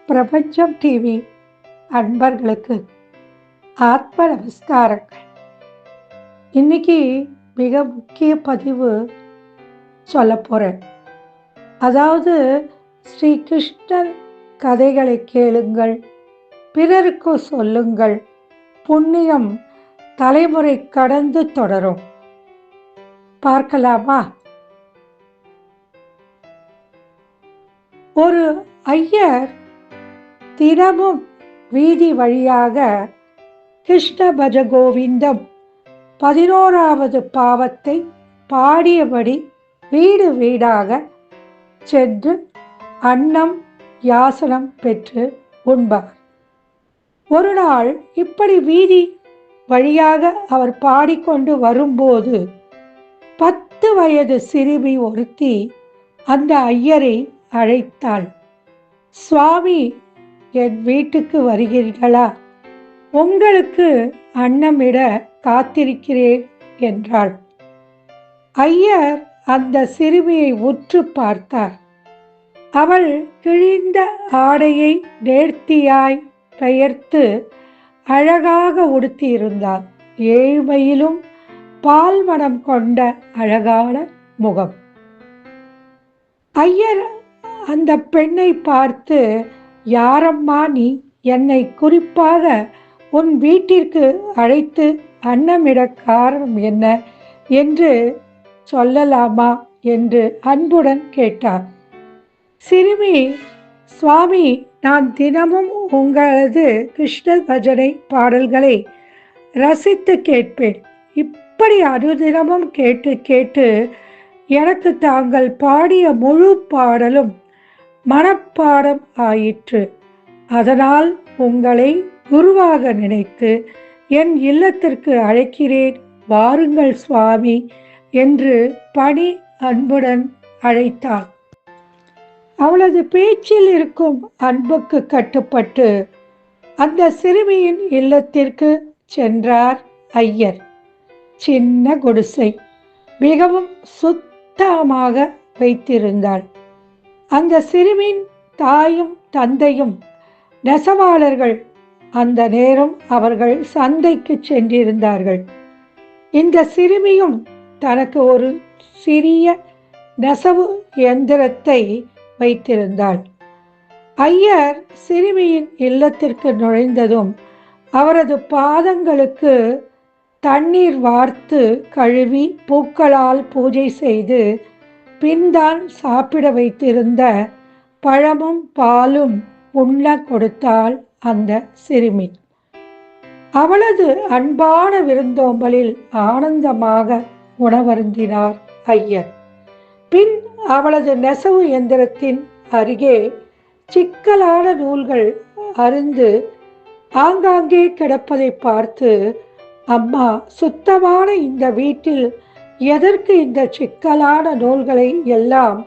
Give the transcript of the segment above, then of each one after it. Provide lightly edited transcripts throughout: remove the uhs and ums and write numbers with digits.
பிரபஞ்சம் டிவி அன்பர்களுக்கு ஆத்ம நமஸ்காரங்கள். இன்னைக்கு மிக முக்கிய பதிவு சொல்ல போகிறேன். அதாவது ஸ்ரீ கிருஷ்ணன் கதைகளை கேளுங்கள், பிறருக்கு சொல்லுங்கள், புண்ணியம் தலைமுறை கடந்து தொடரும். பார்க்கலாமா? ஒரு ஐயர் தினமும் வீதி வழியாக கிருஷ்ண பஜ கோவிந்தம் 11வது பாவத்தை பாடியபடி வீடு வீடாக சென்று அன்னம் யாசனம் பெற்று உண்பார். ஒரு நாள் இப்படி வீதி வழியாக அவர் பாடிக்கொண்டு வரும்போது 10 வயது சிறுமி ஒருத்தி அந்த ஐயரை அழைத்தாள். சுவாமி, என் வீட்டுக்கு வருகிறீர்களா? உங்களுக்கு அன்னமிட காத்திருக்கிறேன் என்றாள். ஐயர் அந்த சிறுமியை உற்று பார்த்தார். அவள் கிழிந்த ஆடையை நேர்த்தியாய் பெயர்த்து அழகாக உடுத்தியிருந்தாள். ஏழ்மையிலும் பால் மனம் கொண்ட அழகான முகம். ஐயர் அந்த பெண்ணை பார்த்து, யாரம்மா நீ? என்னை குறிப்பாக உன் வீட்டிற்கு அழைத்து அன்னமிட காரணம் என்ன என்று சொல்லலாமா என்று அன்புடன் கேட்டார். சிறுமி, சுவாமி, நான் தினமும் உங்களது கிருஷ்ண பஜனை பாடல்களை ரசித்து கேட்பேன். இப்படி அனுதினமும் கேட்டு கேட்டு எனக்கு தாங்கள் பாடிய முழு பாடலும் மனப்பாடம் ஆயிற்று. அதனால் உங்களை குருவாக நினைத்து என் இல்லத்திற்கு அழைக்கிறேன், வாருங்கள் சுவாமி என்று பணி அன்புடன் அழைத்தாள். அவளது பேச்சில் இருக்கும் அன்புக்கு கட்டுப்பட்டு அந்த சிறுமியின் இல்லத்திற்கு சென்றார் ஐயர். சின்ன குடிசை, மிகவும் சுத்தமாக வைத்திருந்தாள். அந்த சிறுமியின் தாயும் தந்தையும் நெசவாளர்கள். அந்த நேரம் அவர்கள் சந்தைக்கு சென்றிருந்தார்கள். இந்த சிறுமியும் தனக்கு ஒரு சிறிய நெசவு எந்திரத்தை வைத்திருந்தாள். ஐயர் சிறுமியின் இல்லத்திற்கு நுழைந்ததும் அவரது பாதங்களுக்கு தண்ணீர் வார்த்து கழுவி பூக்களால் பூஜை செய்து பின்தான் சாப்பிட வைத்திருந்த பழமும் பாலும் உண்ண கொடுத்தாள் அந்த சிறுமி. அவளது அன்பான விருந்தோம்பலில் ஆனந்தமாக உணவருந்தினார் ஐயர். பின் அவளது நெசவு எந்திரத்தின் அருகே சிக்கலான நூல்கள் அருந்து ஆங்காங்கே கிடப்பதை பார்த்து, அம்மா, சுத்தமான இந்த வீட்டில் எதற்கு இந்த சிக்கலான நூல்களை எல்லாம்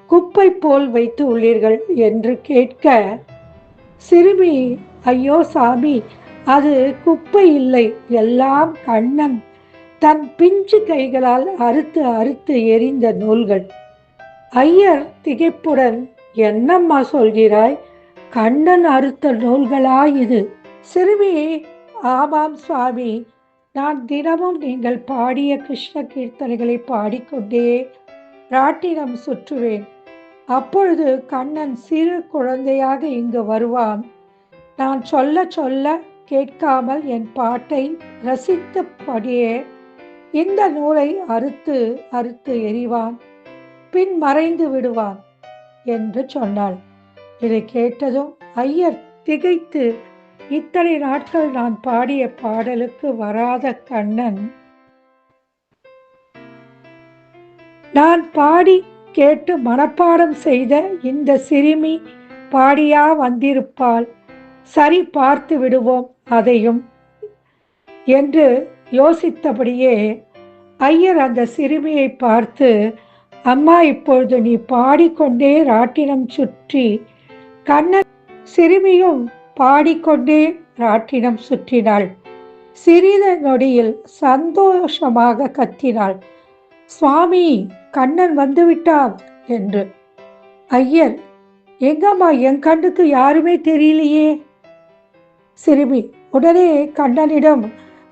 குப்பை போல் வைத்து உள்ளீர்கள் என்று கேட்க, சிறுமி, ஐயோ சாமி, அது குப்பை இல்லை, எல்லாம் கண்ணன் தன் பிஞ்சு கைகளால் அறுத்து அறுத்து எரிந்த நூல்கள். ஐயர் திகைப்புடன், என்னம்மா சொல்கிறாய்? கண்ணன் அறுத்த நூல்களா இது? சிறுமி, ஆமாம் சுவாமி, நான் தினமும் நீங்கள் பாடிய கிருஷ்ண கீர்த்தனைகளை பாடிக்கொண்டே ராட்டினம் சுற்றுவேன். அப்பொழுது கண்ணன் சிறு குழந்தையாக இங்கு வருவான். நான் சொல்ல சொல்ல கேட்காமல் என் பாட்டை ரசித்தபடியே இந்த நூலை அறுத்து அறுத்து எறிவான், பின் மறைந்து விடுவான் என்று சொன்னாள். இதை கேட்டதும் ஐயர் திகைத்து, இத்தனை நாட்கள் நான் பாடிய பாடலுக்கு வராத கண்ணன் நான் பாடி கேட்டு மனப்பாடம் செய்த இந்த சிறுமி பாடியா வந்திருப்பாள்? சரி, பார்த்து விடுவோம் அதையும் என்று யோசித்தபடியே ஐயர் அந்த சிறுமியை பார்த்து, அம்மா, இப்பொழுது நீ பாடிக்கொண்டே ராட்டினம் சுற்றி. கண்ணன் சிறுமியும் பாடிக்கொண்டே ராட்டினம் சுற்றினாள். சிறிது நொடியில் சந்தோஷமாக கத்தினாள், சுவாமி, கண்ணன் வந்துவிட்டார் என்று. ஐயர், எங்கம்மா, என் கண்ணுக்கு யாருமே தெரியலையே. சிறுமி உடனே கண்ணனிடம்,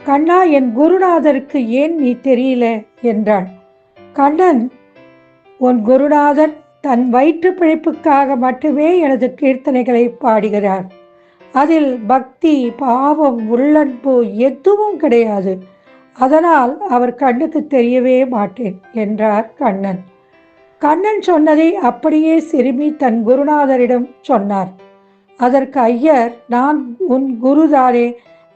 கண்ணா, என் குருநாதருக்கு ஏன் நீ தெரியல என்றாள். கண்ணன், உன் குருநாதன் தன் வயிற்று பிழைப்புக்காக மட்டுமே எனது கீர்த்தனைகளை பாடுகிறார். அதில் பக்தி, பாவம், உள்ளன்பு எதுவும் கிடையாது. அதனால் அவர் கண்ணுக்கு தெரியவே மாட்டேன் என்றார் கண்ணன். கண்ணன் சொன்னதை அப்படியே சிறுமி தன் குருநாதரிடம் சொன்னார். அதற்கு ஐயர், நான் உன் குருதானே,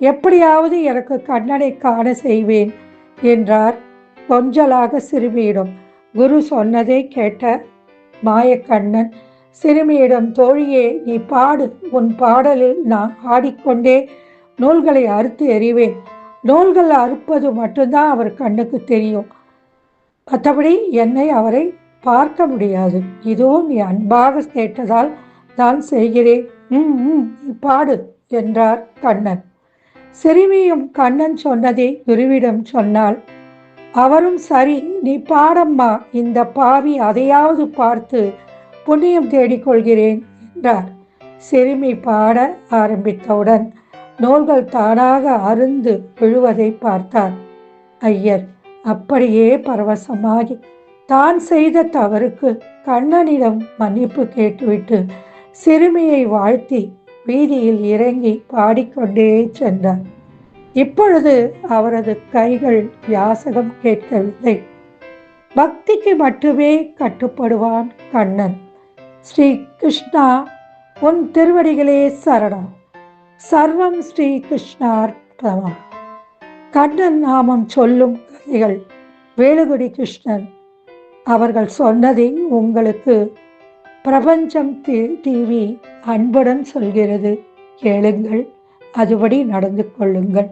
எப்படியாவது எனக்கு கண்ணனை காண செய்வேன் என்றார் கொஞ்சலாக சிறுமியிடம். குரு சொன்னதை கேட்ட மாயக்கண்ணன் சிறுமியிடம், தோழியே, நீ பாடு, உன் பாடலில் நான் ஆடிக்கொண்டே நூல்களை அறுத்து எறிவேன். நூல்கள் அறுப்பது மட்டும்தான் அவர் கண்ணுக்கு தெரியும், மற்றபடி என்னை அவரை பார்க்க முடியாது. இதுவும் நீ அன்பாக கேட்டதால் நான் செய்கிறேன். நீ பாடு என்றார் கண்ணன். சிறுமியும் கண்ணன் சொன்னதை குருவிடம் சொன்னாள். அவரும், சரி, நீ பாடம்மா, இந்த பாவி அதையாவது பார்த்து புண்ணியம் தேடிக்கொள்கிறேன் என்றார். சிறுமி பாட ஆரம்பித்தவுடன் நூல்கள் தானாக அருந்து விழுவதை பார்த்தார். ஐயர் அப்படியே பரவசமாகி தான் செய்த தவறுக்கு கண்ணனிடம் மன்னிப்பு கேட்டுவிட்டு சிறுமியை வாழ்த்தி வீதியில் இறங்கி பாடிக்கொண்டே சென்றார். இப்பொழுது அவரது கைகள் யாசகம் கேட்கவில்லை. பக்திக்கு மட்டுமே கட்டுப்படுவான் கண்ணன். ஸ்ரீ கிருஷ்ணா, உன் திருவடிகளே சரணம். சர்வம் ஸ்ரீ கிருஷ்ணார்ப்பணம். கண்ணன் நாமம் சொல்லும் கதைகள் வேலுகுடி கிருஷ்ணன் அவர்கள் சொன்னதை உங்களுக்கு பிரபஞ்சம் டிவி அன்புடன் சொல்கிறது. கேளுங்கள், அதுபடி நடந்து கொள்ளுங்கள்.